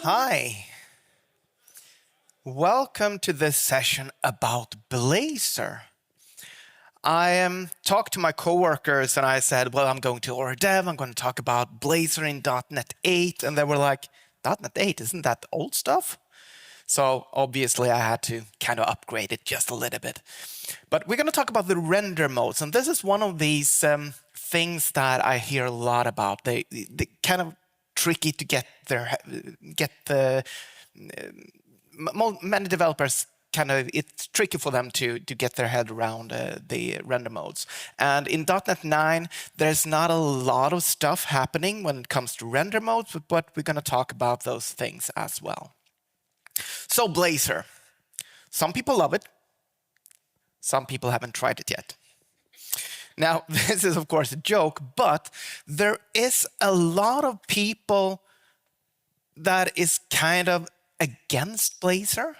Hi. Welcome to this session about Blazor. I talked to my coworkers and I said, well, I'm going to Øredev. I'm going to talk about Blazor in .NET 8. And they were like, .NET 8, isn't that old stuff? So obviously I had to kind of upgrade it just a little bit. But we're going to talk about the render modes. And this is one of these things that I hear a lot about. They kind of tricky to get the many developers it's tricky for them to get their head around the render modes. And in .NET 9, there's not a lot of stuff happening when it comes to render modes, but we're going to talk about those things as well. So Blazor, some people love it. Some people haven't tried it yet. Now, this is of course a joke, but there is a lot of people that is kind of against Blazor,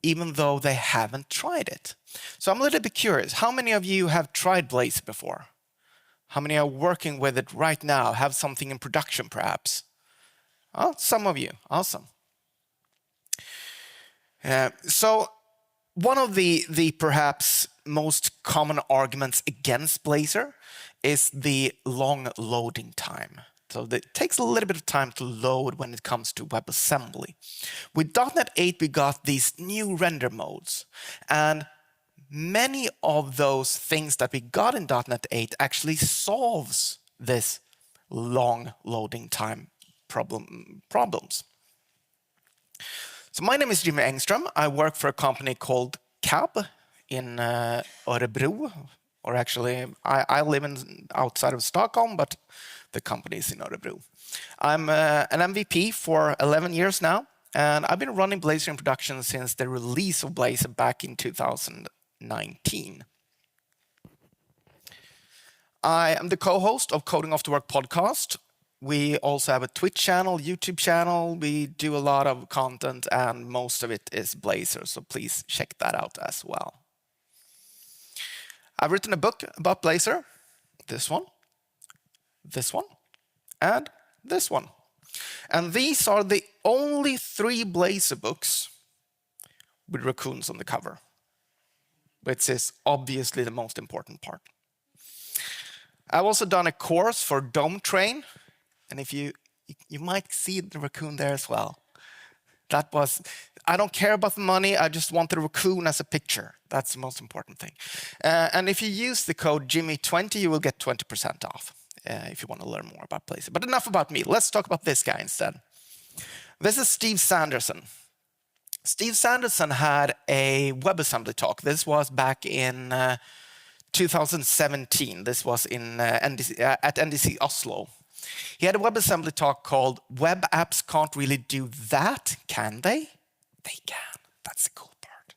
even though they haven't tried it. So I'm a little bit curious. How many of you have tried Blazor before? How many are working with it right now? Have something in production, perhaps? Oh, some of you. Awesome. So one of the perhaps most common arguments against Blazor is the long loading time. So it takes a little bit of time to load when it comes to WebAssembly. With .NET 8, we got these new render modes. And many of those things that we got in .NET 8 actually solves this long loading time problems. So my name is Jimmy Engström. I work for a company called CAB in Örebro. Or actually, I live outside of Stockholm, but the company is in Øredev. I'm an MVP for 11 years now, and I've been running Blazor in production since the release of Blazor back in 2019. I am the co-host of Coding After Work podcast. We also have a Twitch channel, YouTube channel. We do a lot of content, and most of it is Blazor, so please check that out as well. I've written a book about Blazor, this one, and this one. And these are the only 3 Blazor books with raccoons on the cover, which is obviously the most important part. I've also done a course for Dome Train, and if you might see the raccoon there as well. That was, I don't care about the money, I just want the raccoon as a picture. That's the most important thing. And if you use the code Jimmy20, you will get 20% off if you want to learn more about Blazor. But enough about me, let's talk about this guy instead. This is Steve Sanderson. Steve Sanderson had a WebAssembly talk. This was back in 2017. This was in at NDC Oslo. He had a WebAssembly talk called Web Apps Can't Really Do That, Can They? They can. That's the cool part.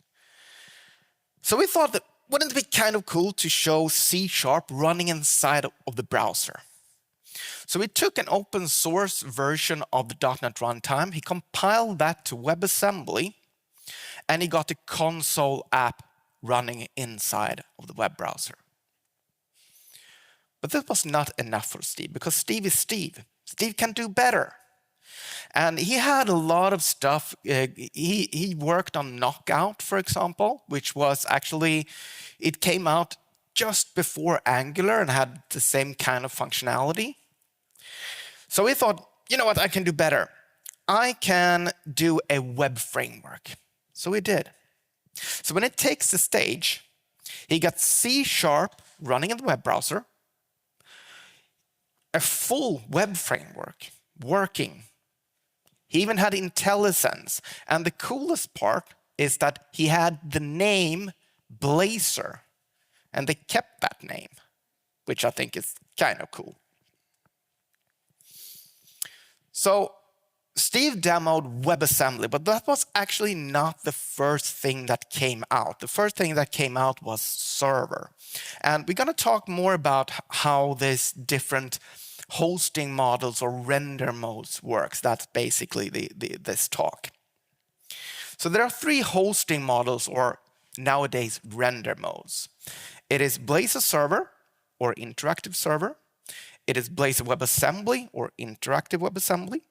So we thought that wouldn't it be kind of cool to show C# running inside of the browser? So we took an open source version of the .NET runtime, he compiled that to WebAssembly, and he got the console app running inside of the web browser. But this was not enough for Steve, because Steve is Steve. Steve can do better. And he had a lot of stuff. He worked on Knockout, for example, which was actually, it came out just before Angular and had the same kind of functionality. So we thought, you know what, I can do better. I can do a web framework. So we did. So when it takes the stage, he got C# running in the web browser, a full web framework working. He even had IntelliSense. And the coolest part is that he had the name Blazor. And they kept that name, which I think is kind of cool. So Steve demoed WebAssembly, but that was actually not the first thing that came out. The first thing that came out was Server. And we're going to talk more about how this different hosting models or render modes works. That's basically this talk. So there are 3 hosting models, or nowadays render modes. It is Blazor Server or Interactive Server. It is Blazor WebAssembly or Interactive WebAssembly.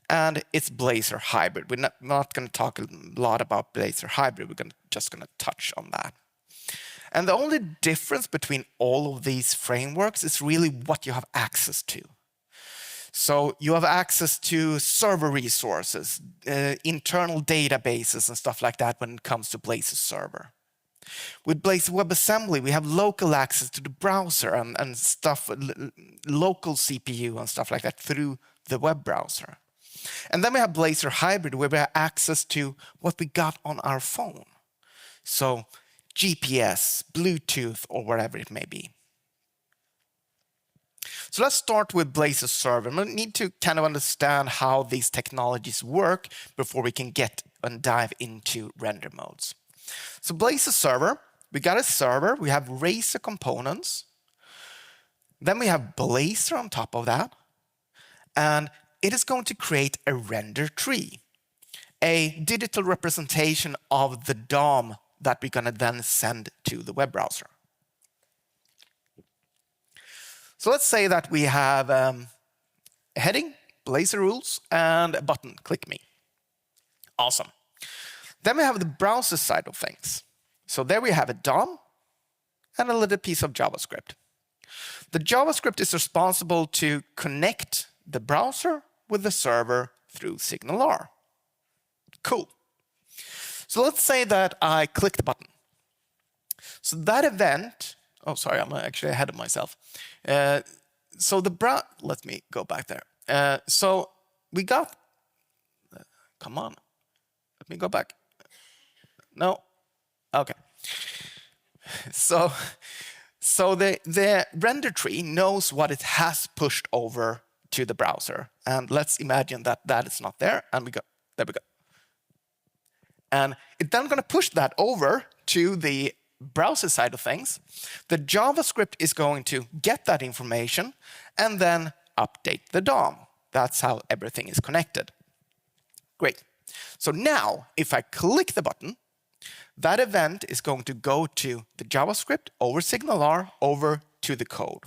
and it's Blazor Hybrid. We're not going to talk a lot about Blazor Hybrid. We're just going to touch on that. And the only difference between all of these frameworks is really what you have access to. So you have access to server resources, internal databases and stuff like that when it comes to Blazor Server. With Blazor WebAssembly, we have local access to the browser and stuff, local CPU and stuff like that through the web browser. And then we have Blazor Hybrid, where we have access to what we got on our phone. So GPS, Bluetooth, or whatever it may be. So let's start with Blazor Server. We need to kind of understand how these technologies work before we can get and dive into render modes. So Blazor Server, we got a server, we have Razor components, then we have Blazor on top of that, and it is going to create a render tree, a digital representation of the DOM that we're going to then send to the web browser. So let's say that we have a heading, Blazor rules, and a button, click me. Awesome. Then we have the browser side of things. So there we have a DOM and a little piece of JavaScript. The JavaScript is responsible to connect the browser with the server through SignalR. Cool. So let's say that I click the button. So that event, oh, sorry, I'm actually ahead of myself. So the let me go back there. So we got, come on, let me go back. No, okay. So the render tree knows what it has pushed over to the browser. And let's imagine that that is not there. And we go, there we go. And it's then going to push that over to the browser side of things. The JavaScript is going to get that information and then update the DOM. That's how everything is connected. Great. So now, if I click the button, that event is going to go to the JavaScript over SignalR over to the code.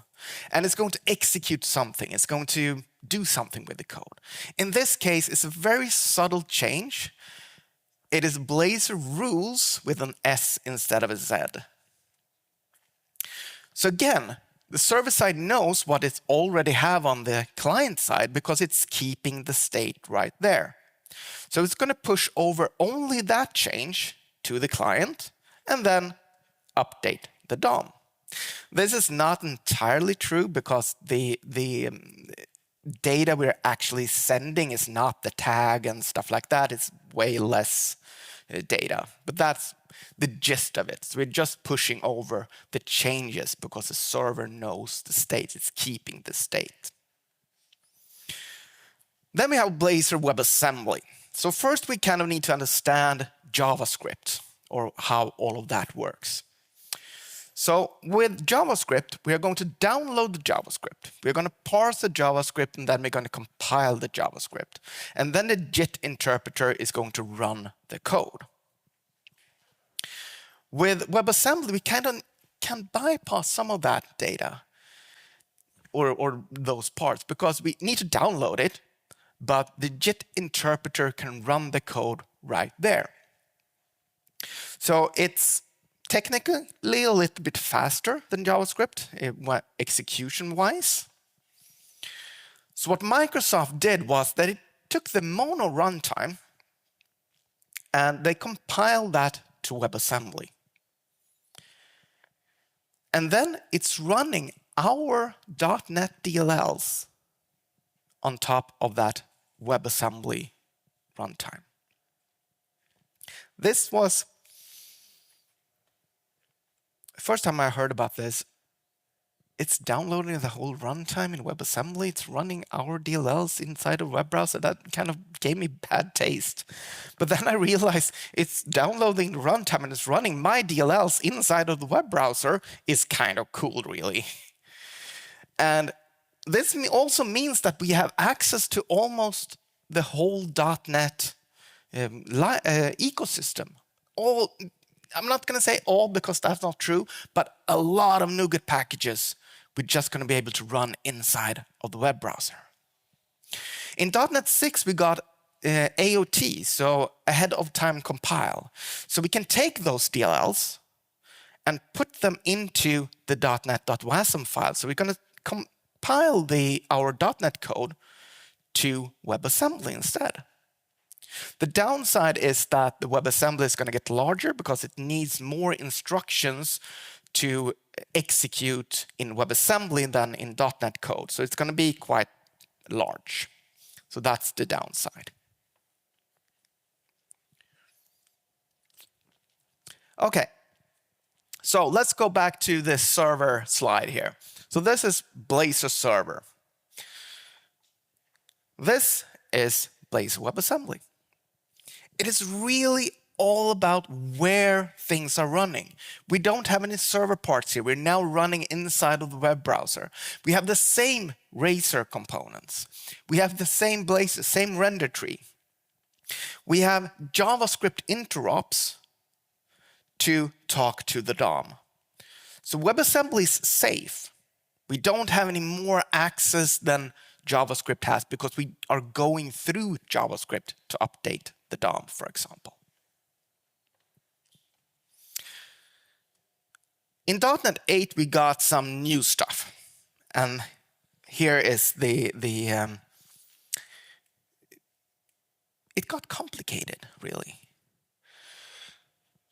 And it's going to execute something. It's going to do something with the code. In this case, it's a very subtle change. It is Blazor rules with an S instead of a Z. So again, the server side knows what it already have on the client side because it's keeping the state right there. So it's going to push over only that change to the client and then update the DOM. This is not entirely true because the data we're actually sending is not the tag and stuff like that. It's way less data, but that's the gist of it. So we're just pushing over the changes because the server knows the state. It's keeping the state. Then we have Blazor WebAssembly. So first we kind of need to understand JavaScript or how all of that works. So with JavaScript, we are going to download the JavaScript. We're going to parse the JavaScript, and then we're going to compile the JavaScript. And then the JIT interpreter is going to run the code. With WebAssembly, we kind of can bypass some of that data or those parts because we need to download it, but the JIT interpreter can run the code right there. So it's technically a little bit faster than JavaScript execution-wise. So what Microsoft did was that it took the mono runtime and they compiled that to WebAssembly. And then it's running our .NET DLLs on top of that WebAssembly runtime. This was the first time I heard about this. It's downloading the whole runtime in WebAssembly. It's running our DLLs inside a web browser. That kind of gave me bad taste. But then I realized it's downloading the runtime and it's running my DLLs inside of the web browser is kind of cool, really. And this also means that we have access to almost the whole .NET ecosystem. I'm not going to say all because that's not true, but a lot of NuGet packages we're just going to be able to run inside of the web browser. In .NET 6, we got AOT, so ahead of time compile. So we can take those DLLs and put them into the .NET.wasm file. So we're going to compile our .NET code to WebAssembly instead. The downside is that the WebAssembly is going to get larger because it needs more instructions to execute in WebAssembly than in .NET code. So it's going to be quite large. So that's the downside. Okay, so let's go back to this server slide here. So this is Blazor Server. This is Blazor WebAssembly. It is really all about where things are running. We don't have any server parts here. We're now running inside of the web browser. We have the same Razor components. We have the same Blazor, same render tree. We have JavaScript interrupts to talk to the DOM. So WebAssembly is safe. We don't have any more access than JavaScript has because we are going through JavaScript to update the DOM, for example. In .NET 8, we got some new stuff. And here is it got complicated, really.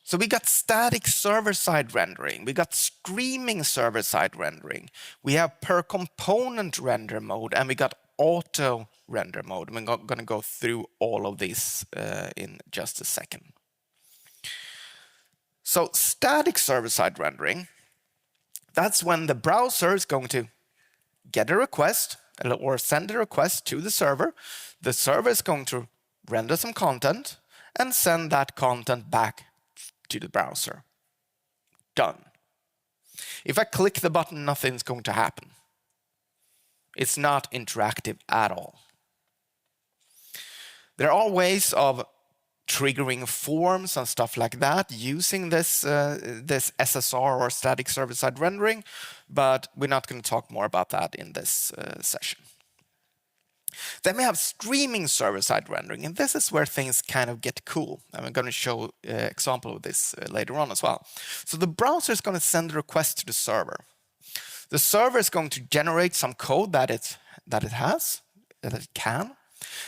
So we got static server-side rendering. We got streaming server-side rendering. We have per component render mode, and we got auto render mode. We're going to go through all of these in just a second. So static server-side rendering, that's when the browser is going to get a request or send a request to the server. The server is going to render some content and send that content back to the browser. Done. If I click the button, nothing's going to happen. It's not interactive at all. There are ways of triggering forms and stuff like that using this SSR or static server-side rendering, but we're not going to talk more about that in this session. Then we have streaming server-side rendering, and this is where things kind of get cool. And I'm going to show an example of this later on as well. So the browser is going to send a request to the server. The server is going to generate some code that it can.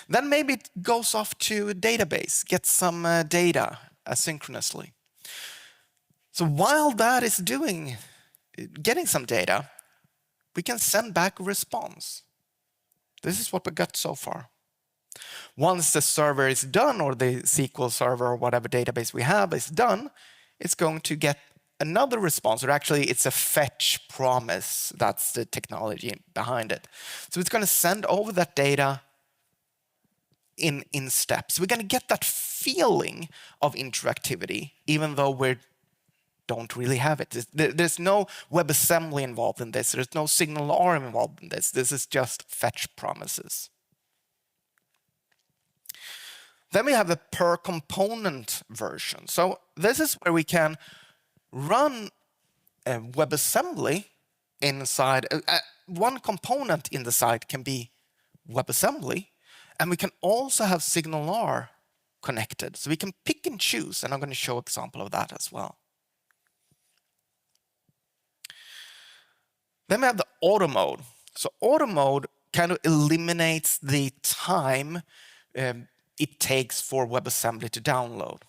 Then maybe it goes off to a database, gets some data asynchronously. So while that is getting some data, we can send back a response. This is what we got so far. Once the server is done, or the SQL server or whatever database we have is done, it's going to get another response, or actually it's a fetch promise. That's the technology behind it. So it's going to send over that data in steps. We're going to get that feeling of interactivity, even though we don't really have it. There's no WebAssembly involved in this. There's no SignalR involved in this. This is just fetch promises. Then we have the per component version. So this is where we can run WebAssembly inside. One component in the site can be WebAssembly, and we can also have SignalR connected. So we can pick and choose, and I'm going to show an example of that as well. Then we have the auto mode. So auto mode kind of eliminates the time it takes for WebAssembly to download.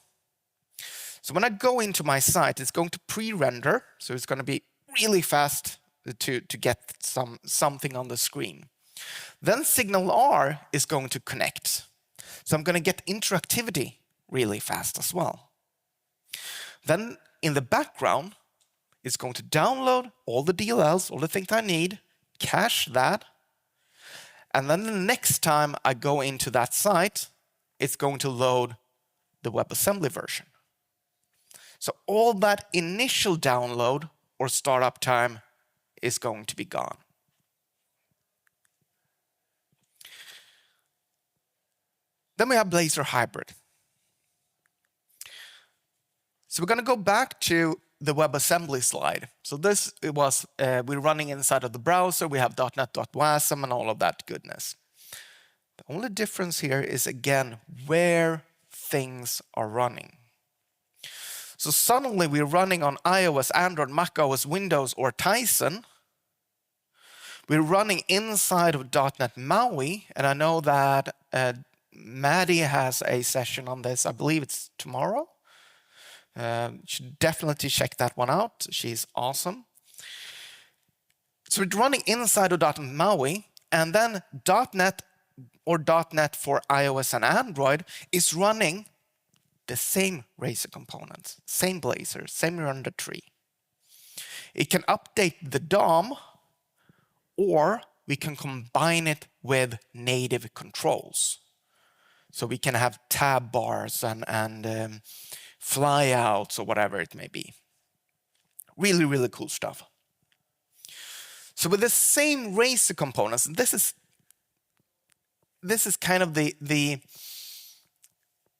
So when I go into my site, it's going to pre-render. So it's going to be really fast to get something on the screen. Then SignalR is going to connect. So I'm going to get interactivity really fast as well. Then in the background, it's going to download all the DLLs, all the things I need, cache that, and then the next time I go into that site, it's going to load the WebAssembly version. So all that initial download or startup time is going to be gone. Then we have Blazor Hybrid. So we're going to go back to the WebAssembly slide. So this we're running inside of the browser. We have .NET.wasm and all of that goodness. The only difference here is, again, where things are running. So suddenly we're running on iOS, Android, macOS, Windows, or Tyson. We're running inside of .NET MAUI, and I know that Maddie has a session on this. I believe it's tomorrow. You should definitely check that one out. She's awesome. So we're running inside of .NET MAUI, and then .NET or .NET for iOS and Android is running the same Razor components, same Blazor, same render tree. It can update the DOM, or we can combine it with native controls. So we can have tab bars and flyouts or whatever it may be. Really, really cool stuff. So with the same Razor components, this is kind of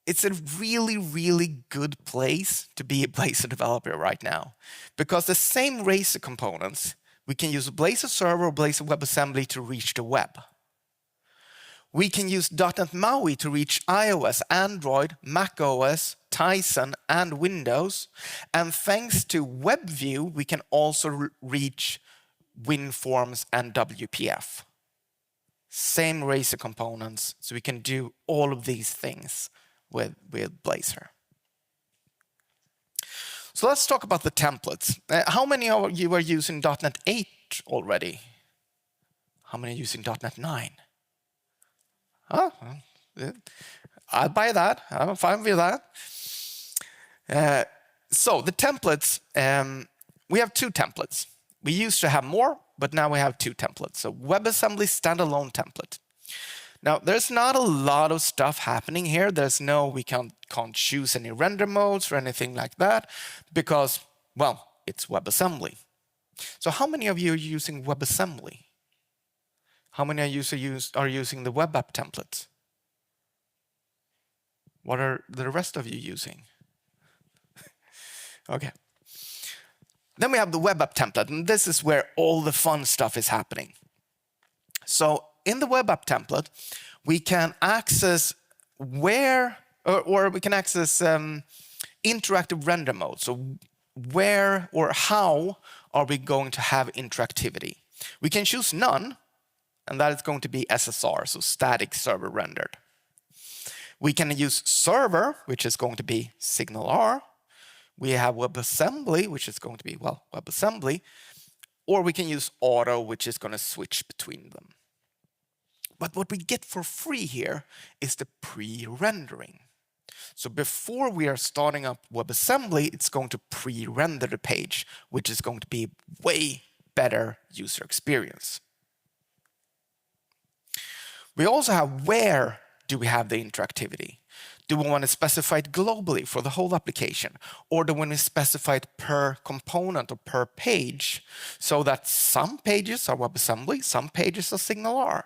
it's a really, really good place to be a Blazor developer right now, because the same Razor components, we can use Blazor Server or Blazor WebAssembly to reach the web. We can use .NET MAUI to reach iOS, Android, macOS, Tyson, and Windows. And thanks to WebView, we can also reach WinForms and WPF. Same Razor components, so we can do all of these things with Blazor. So let's talk about the templates. How many of you are using .NET 8 already? How many are using .NET 9? Oh, I'll buy that. I'm fine with that. So the templates, we have 2 templates. We used to have more, but now we have 2 templates. So WebAssembly standalone template. Now, there's not a lot of stuff happening here. We can't choose any render modes or anything like that because, well, it's WebAssembly. So how many of you are using WebAssembly? How many of you are using the web app templates? What are the rest of you using? Okay. Then we have the web app template, and this is where all the fun stuff is happening. So in the web app template, we can access or we can access interactive render mode. So where or how are we going to have interactivity? We can choose none, and that is going to be SSR, so static server rendered. We can use server, which is going to be SignalR. We have WebAssembly, which is going to be, well, WebAssembly. Or we can use auto, which is going to switch between them. But what we get for free here is the pre-rendering. So before we are starting up WebAssembly, it's going to pre-render the page, which is going to be way better user experience. We also have where do we have the interactivity? Do we want to specify it globally for the whole application? Or do we want to specify it per component or per page so that some pages are WebAssembly, some pages are SignalR?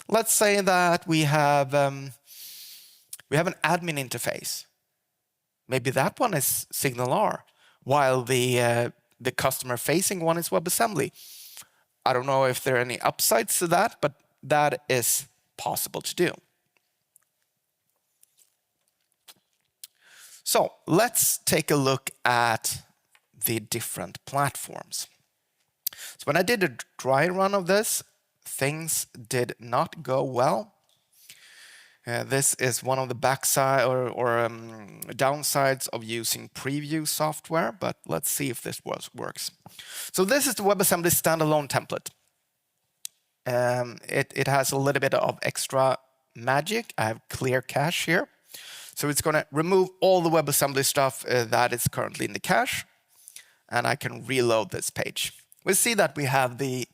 Let's say that we have an admin interface. Maybe that one is SignalR, while the customer-facing one is WebAssembly. I don't know if there are any upsides to that, but that is possible to do. So let's take a look at the different platforms. So when I did a dry run of this, things did not go well. This is one of the backside or downsides of using preview software, but let's see if this works. So this is the WebAssembly standalone template. It has a little bit of extra magic. I have clear cache here. So it's going to remove all the WebAssembly stuff that is currently in the cache, and I can reload this page. We see that we have the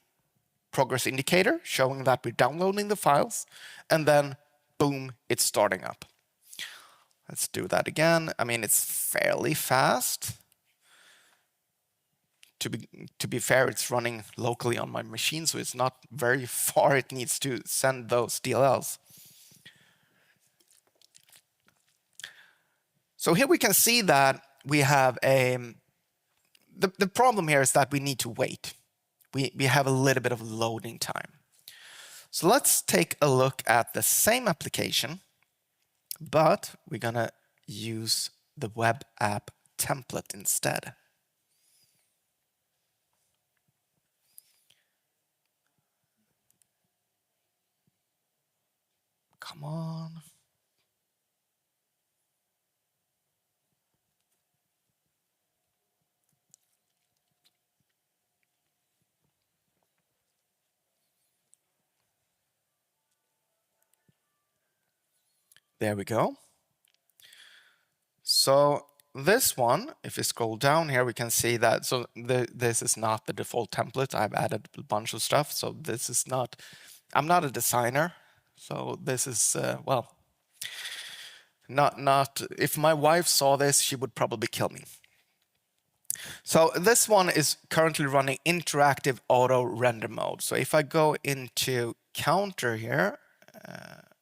progress indicator showing that we're downloading the files, and then boom, it's starting up. Let's do that again. I mean, it's fairly fast. To be fair, it's running locally on my machine, so it's not very far it needs to send those DLLs. So here we can see that we have the problem here is that we need to wait. We have a little bit of loading time. So let's take a look at the same application, but we're gonna use the web app template instead. Come on. There we go. So this one, if we scroll down here, we can see that, so this is not the default template. I've added a bunch of stuff. So this is not, I'm not a designer. So this is, well, not, if my wife saw this, she would probably kill me. So this one is currently running interactive auto render mode. So if I go into counter here,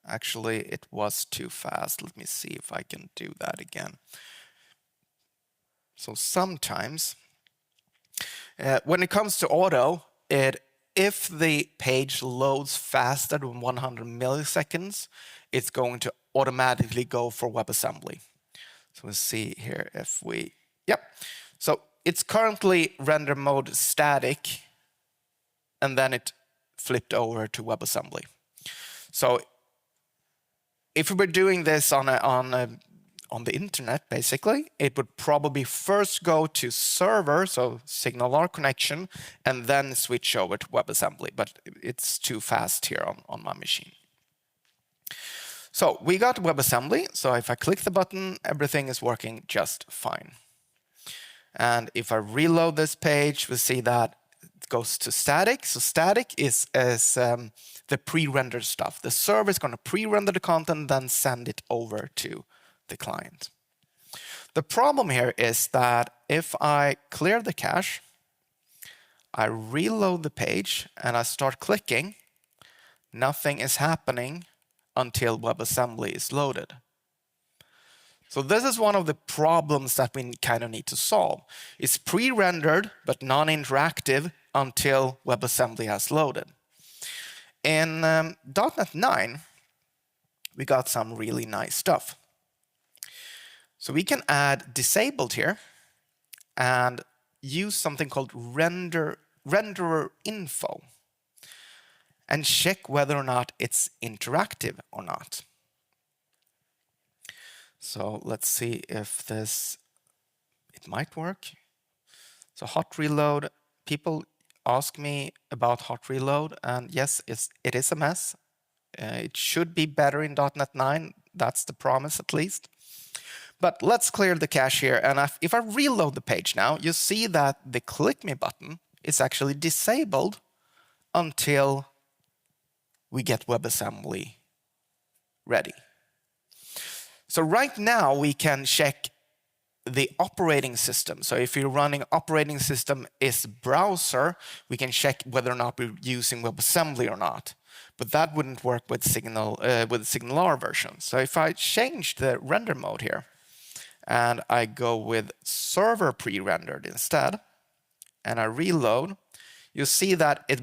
actually it was too fast. Let me see if I can do that again. So sometimes when it comes to auto, if the page loads faster than 100 milliseconds, it's going to automatically go for WebAssembly. So we'll see here if we, yep. So it's currently render mode static, and then it flipped over to WebAssembly. So if we were doing this on the internet, basically, it would probably first go to server, so SignalR connection, and then switch over to WebAssembly. But it's too fast here on my machine. So we got WebAssembly. So if I click the button, everything is working just fine. And if I reload this page, we see that it goes to static. So static is the pre-rendered stuff. The server is going to pre-render the content, then send it over to the client. The problem here is that if I clear the cache, I reload the page, and I start clicking, nothing is happening until WebAssembly is loaded. So this is one of the problems that we kind of need to solve. It's pre-rendered but non-interactive until WebAssembly has loaded. In .NET 9, we got some really nice stuff. So we can add disabled here and use something called renderer info and check whether or not it's interactive or not. So let's see if it might work. So hot reload, people ask me about hot reload, and yes, it is a mess. It should be better in .NET 9. That's the promise, at least. But let's clear the cache here. And if I reload the page now, you see that the click me button is actually disabled until we get WebAssembly ready. So right now we can check the operating system. So if you're running operating system is browser, we can check whether or not we're using WebAssembly or not. But that wouldn't work with SignalR version. So if I change the render mode here, and I go with server pre-rendered instead, and I reload, you see that it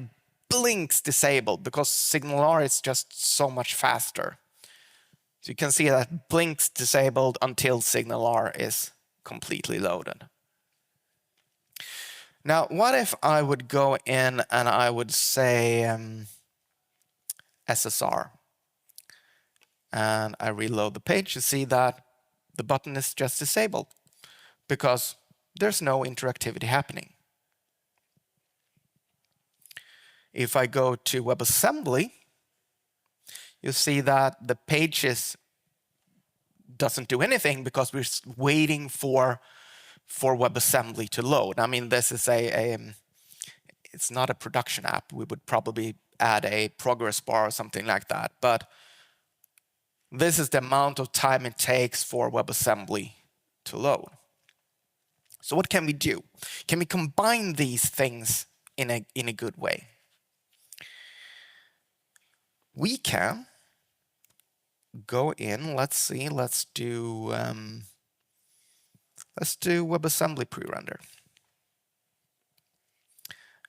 blinks disabled because SignalR is just so much faster. So you can see that blinks disabled until SignalR is completely loaded. Now, what if I would go in and I would say SSR, and I reload the page? You see that the button is just disabled because there's no interactivity happening. If I go to WebAssembly, you see that the pages doesn't do anything because we're waiting for WebAssembly to load. I mean, this is it's not a production app. We would probably add a progress bar or something like that. But this is the amount of time it takes for WebAssembly to load. So what can we do? Can we combine these things in a good way? We can go in. Let's see. Let's do WebAssembly pre-render.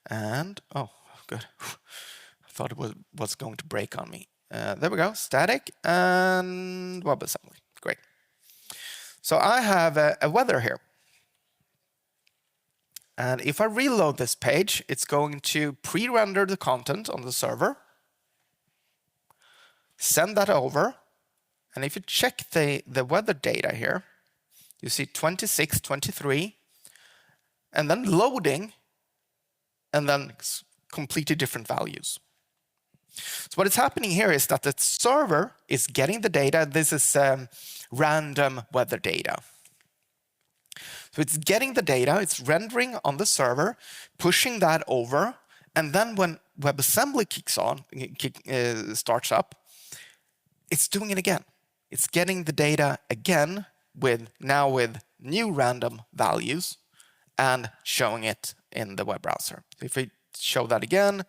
And oh, good. I thought it was going to break on me. There we go, static and WebAssembly. Great. So I have a weather here. And if I reload this page, it's going to pre-render the content on the server, send that over, and if you check the weather data here, you see 26, 23, and then loading, and then completely different values. So what is happening here is that the server is getting the data. This is random weather data. So it's getting the data, it's rendering on the server, pushing that over, and then when WebAssembly starts up, it's doing it again. It's getting the data again with new random values and showing it in the web browser. So if we show that again,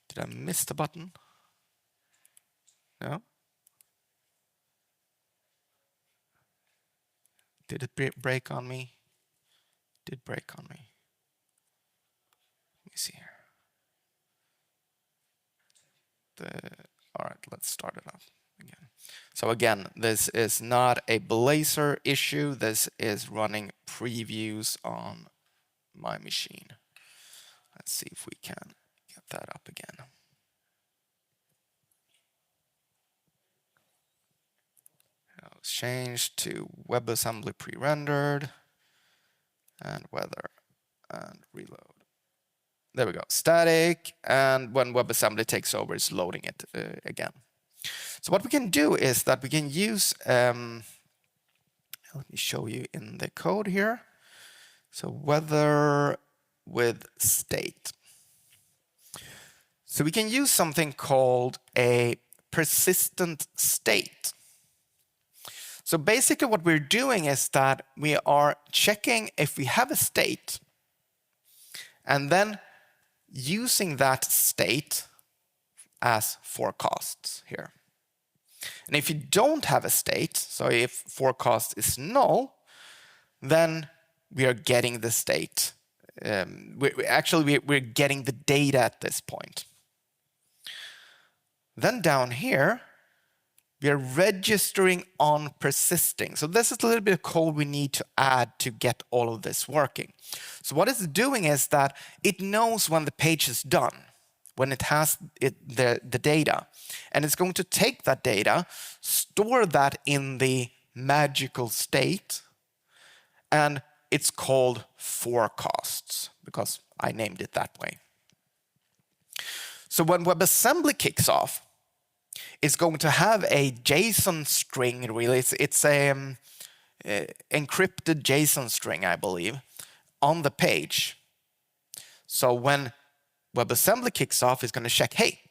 did I miss the button? No? Did it break on me? Did break on me. Let me see here. All right, let's start it up again. So again, this is not a Blazor issue. This is running previews on my machine. Let's see if we can get that up again. It's changed to WebAssembly pre-rendered and weather and reload. There we go, static, and when WebAssembly takes over, it's loading it again. So what we can do is that we can use, let me show you in the code here. So weather with state. So we can use something called a persistent state. So basically what we're doing is that we are checking if we have a state and then using that state as forecasts here. And if you don't have a state, so if forecast is null, then we are getting the state. We're getting the data at this point. Then down here, we are registering on persisting. So this is a little bit of code we need to add to get all of this working. So what it's doing is that it knows when the page is done, when it has the data. And it's going to take that data, store that in the magical state, and it's called forecasts, because I named it that way. So when WebAssembly kicks off, it's going to have a JSON string, really. It's a encrypted JSON string, I believe, on the page. So when WebAssembly kicks off, it's going to check, hey,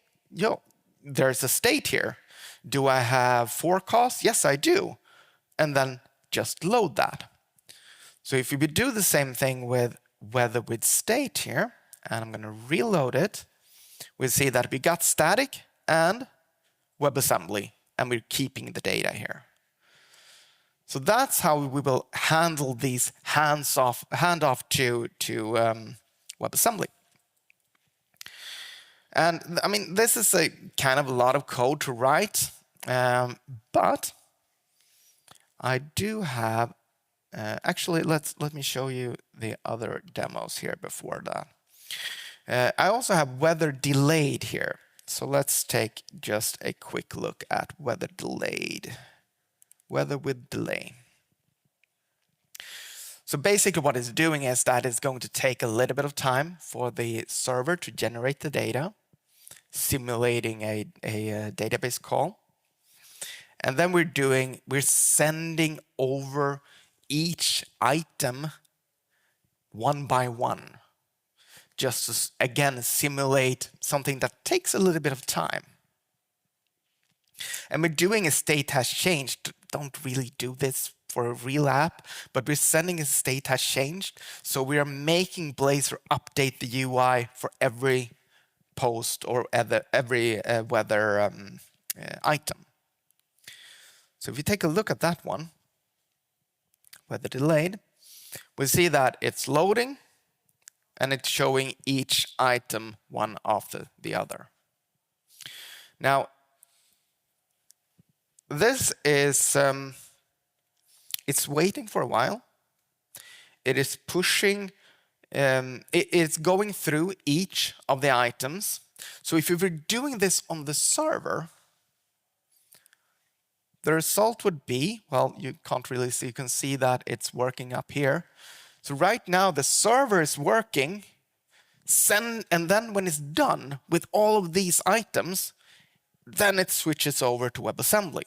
there's a state here. Do I have forecast? Yes, I do. And then just load that. So if we do the same thing with weather with state here, and I'm going to reload it, we'll see that we got static and WebAssembly, and we're keeping the data here. So that's how we will handle these handoff to WebAssembly. And I mean, this is a kind of a lot of code to write, but I do have. Actually, let me show you the other demos here before that. I also have weather delayed here. So let's take just a quick look at weather delayed. Weather with delay. So basically what it's doing is that it's going to take a little bit of time for the server to generate the data, simulating a database call. And then we're sending over each item one by one, just to, again, simulate something that takes a little bit of time. And we're doing a state has changed. Don't really do this for a real app, but we're sending a state has changed. So we are making Blazor update the UI for every post or every weather item. So if you take a look at that one, weather delayed, we see that it's loading, and it's showing each item one after the other. Now, this is, it's waiting for a while. It is pushing, it's going through each of the items. So if you were doing this on the server, the result would be, well, you can't really see, you can see that it's working up here. So right now the server is working, and then when it's done with all of these items, then it switches over to WebAssembly,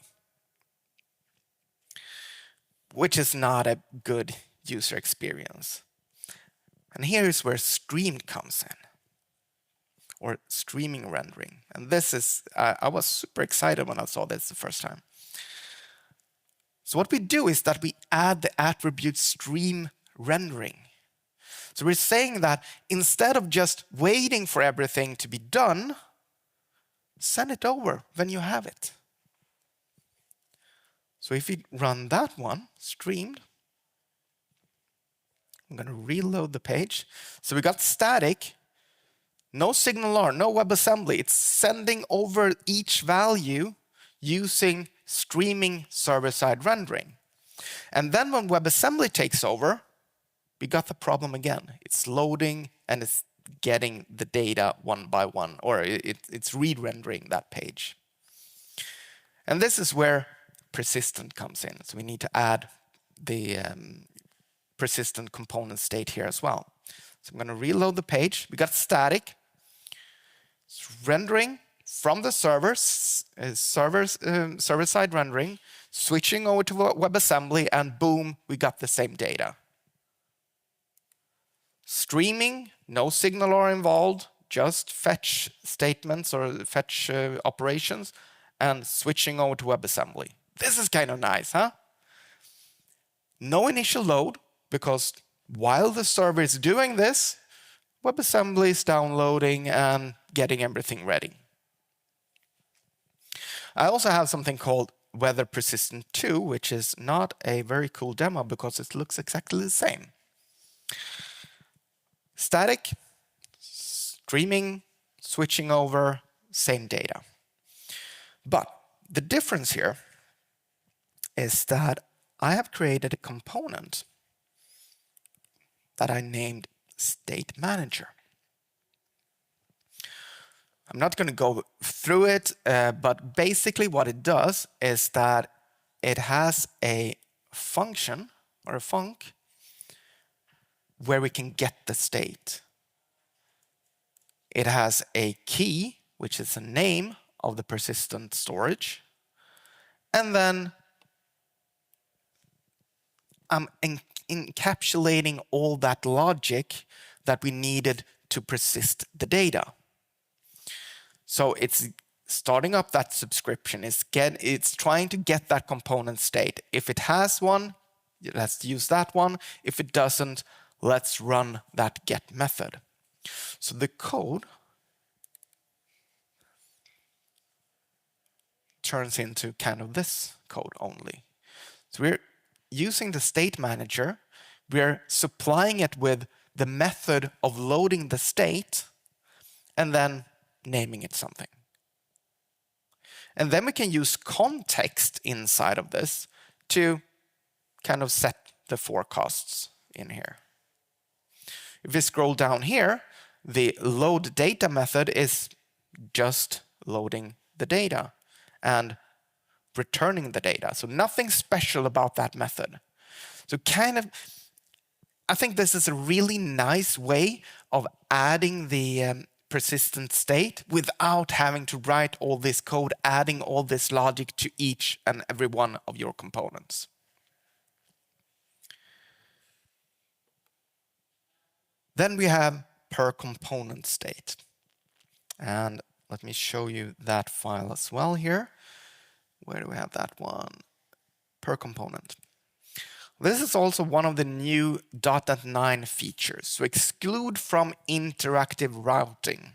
which is not a good user experience. And here is where stream comes in, or streaming rendering. And this is, I was super excited when I saw this the first time. So what we do is that we add the attribute stream rendering. So we're saying that instead of just waiting for everything to be done, send it over when you have it. So if we run that one, streamed, I'm going to reload the page. So we got static, no SignalR, no WebAssembly. It's sending over each value using streaming server-side rendering. And then when WebAssembly takes over, we got the problem again. It's loading and it's getting the data one by one, or it's re-rendering that page. And this is where persistent comes in. So we need to add the persistent component state here as well. So I'm going to reload the page. We got static. It's rendering from the server-side rendering, switching over to WebAssembly, and boom, we got the same data. Streaming, no SignalR involved, just fetch statements or fetch operations, and switching over to WebAssembly. This is kind of nice, huh? No initial load, because while the server is doing this, WebAssembly is downloading and getting everything ready. I also have something called Weather Persistent 2, which is not a very cool demo because it looks exactly the same. Static, streaming, switching over, same data. But the difference here is that I have created a component that I named State Manager. I'm not going to go through it, but basically what it does is that it has a function, or a func, where we can get the state. It has a key, which is a name of the persistent storage, and then I'm encapsulating all that logic that we needed to persist the data. So it's starting up that subscription. It's trying to get that component state. If it has one, let's use that one. If it doesn't, let's run that get method. So the code turns into kind of this code only. So we're using the state manager. We're supplying it with the method of loading the state and then naming it something. And then we can use context inside of this to kind of set the forecasts in here. If we scroll down here, the load data method is just loading the data and returning the data. So nothing special about that method. So kind of, I think this is a really nice way of adding the persistent state without having to write all this code, adding all this logic to each and every one of your components. Then we have per component state. And let me show you that file as well here. Where do we have that one? Per component. This is also one of the new .NET 9 features, so exclude from interactive routing.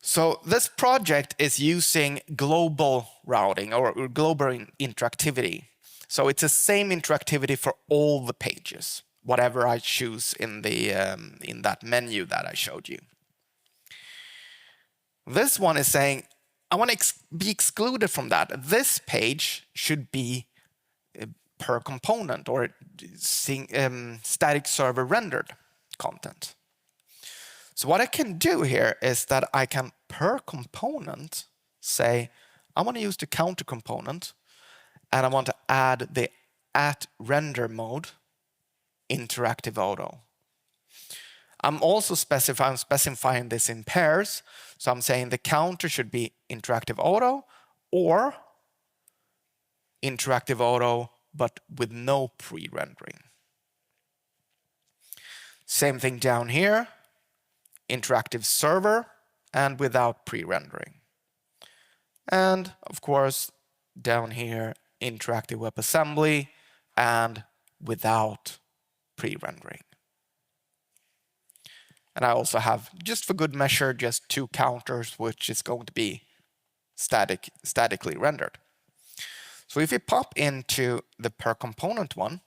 So this project is using global routing or global interactivity. So it's the same interactivity for all the pages. whatever I choose in that menu that I showed you. This one is saying, I want to be excluded from that. This page should be per component or static server rendered content. So what I can do here is that I can per component say, I want to use the counter component and I want to add the at render mode interactive auto. I'm also specifying this in pairs. So I'm saying the counter should be interactive auto or interactive auto, but with no pre-rendering. Same thing down here, interactive server and without pre-rendering. And of course, down here, interactive WebAssembly and without pre-rendering. And I also have, just for good measure, just 2 counters, which is going to be statically rendered. So if we pop into the per component one,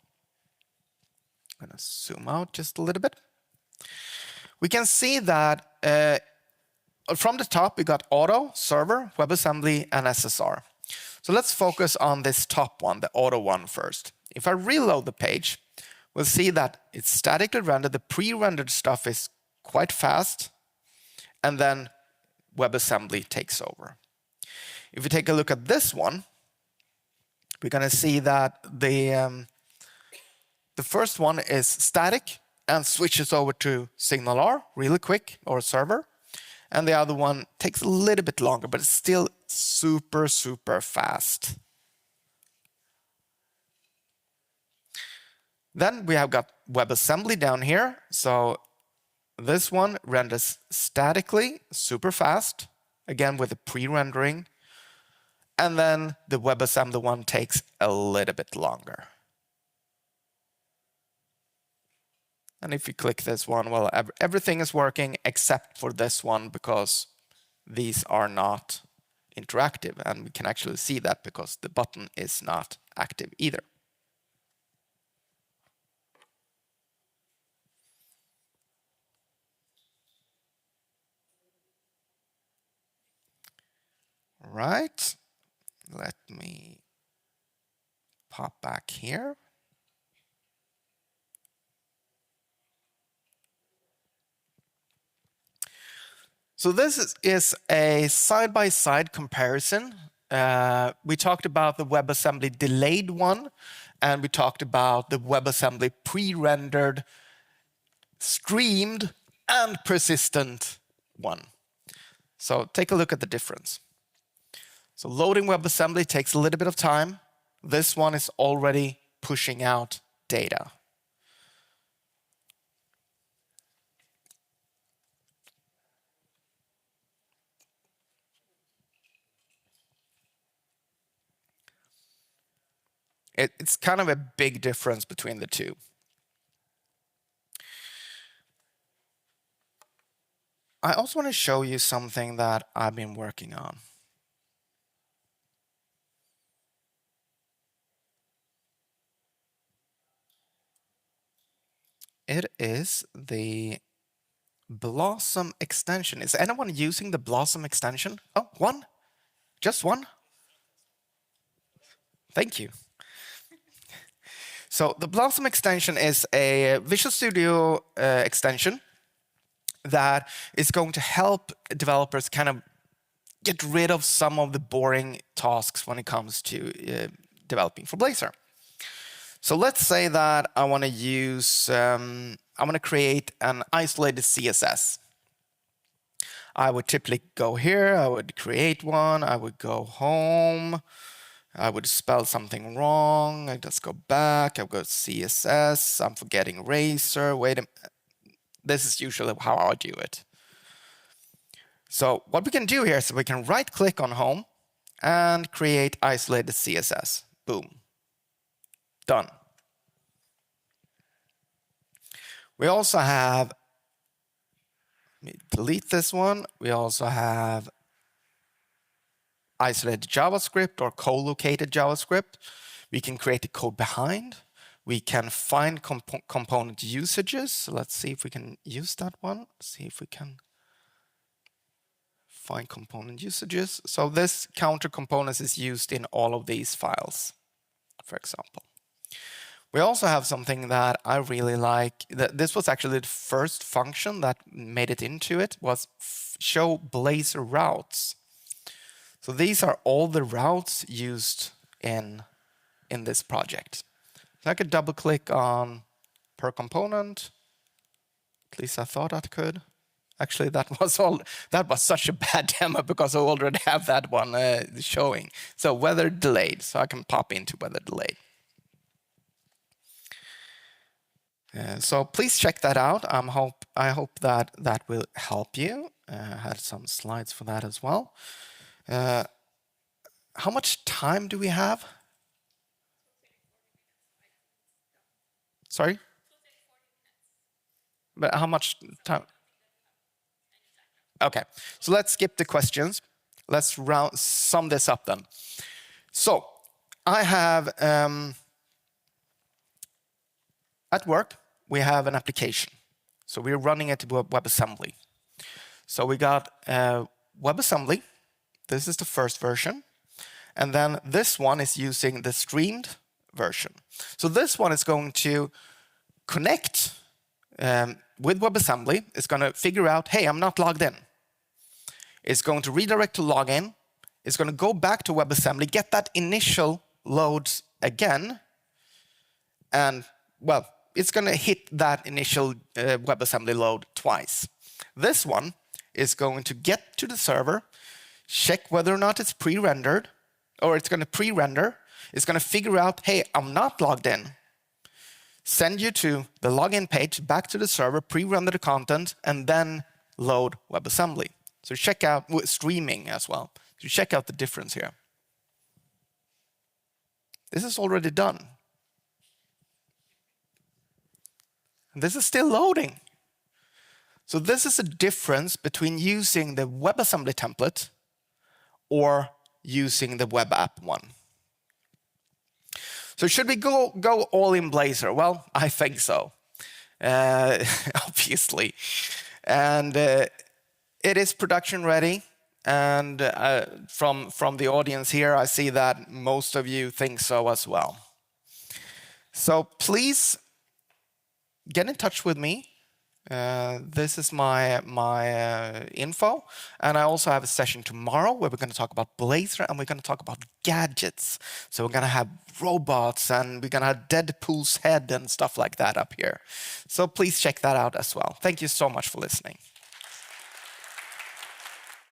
I'm going to zoom out just a little bit. We can see that from the top, we got auto, server, WebAssembly, and SSR. So let's focus on this top one, the auto one first. If I reload the page, we'll see that it's statically rendered. The pre-rendered stuff is quite fast, and then WebAssembly takes over. If we take a look at this one, we're going to see that the first one is static and switches over to SignalR really quick, or server. And the other one takes a little bit longer, but it's still super, super fast. Then we have got WebAssembly down here. So this one renders statically, super fast, again with the pre-rendering. And then the WebAssembly one takes a little bit longer. And if you click this one, well, everything is working except for this one because these are not interactive. And we can actually see that because the button is not active either. Right. Let me pop back here. So this is a side-by-side comparison. We talked about the WebAssembly delayed one, and we talked about the WebAssembly pre-rendered, streamed, and persistent one. So take a look at the difference. So loading WebAssembly takes a little bit of time. This one is already pushing out data. It's kind of a big difference between the two. I also want to show you something that I've been working on. It is the Blossom extension. Is anyone using the Blossom extension? Oh, one? Just one? Thank you. So the Blossom extension is a Visual Studio extension that is going to help developers kind of get rid of some of the boring tasks when it comes to developing for Blazor. So let's say that I want to use, I want to create an isolated CSS. I would typically go here, I would create one, I would go home, I would spell something wrong, I just go back, I go CSS, I'm forgetting razor, wait a minute. This is usually how I do it. So what we can do here is we can right-click on home and create isolated CSS. Boom. Done. We also have, let me delete this one. We also have isolated JavaScript or co-located JavaScript. We can create the code behind. We can find component usages. So let's see if we can use that one. See if we can find component usages. So this counter components is used in all of these files, for example. We also have something that I really like. This was actually the first function that made it into it, was show Blazor routes. So these are all the routes used in this project. So I could double click on per component. At least I thought I could. Actually, that was such a bad demo because I already have that one showing. So weather delayed. So I can pop into weather delayed. So please check that out. I hope that will help you. I had some slides for that as well. How much time do we have? Sorry? But how much time? Okay, so let's skip the questions. Let's sum this up then. So I have, at work, we have an application. So we're running it with WebAssembly. So we got WebAssembly. This is the first version. And then this one is using the streamed version. So this one is going to connect with WebAssembly. It's going to figure out, hey, I'm not logged in. It's going to redirect to login. It's going to go back to WebAssembly, get that initial load again. And, well, it's going to hit that initial WebAssembly load twice. This one is going to get to the server, check whether or not it's pre-rendered, or it's going to pre-render. It's going to figure out, hey, I'm not logged in. Send you to the login page, back to the server, pre-render the content, and then load WebAssembly. So check out streaming as well. So check out the difference here. This is already done. And this is still loading. So this is a difference between using the WebAssembly template or using the web app one. So should we go all in Blazor? Well, I think so, obviously. And it is production ready. And from the audience here, I see that most of you think so as well. So please get in touch with me. This is my info, and I also have a session tomorrow where we're going to talk about Blazor and we're going to talk about gadgets. So we're going to have robots and we're going to have Deadpool's head and stuff like that up here. So please check that out as well. Thank you so much for listening.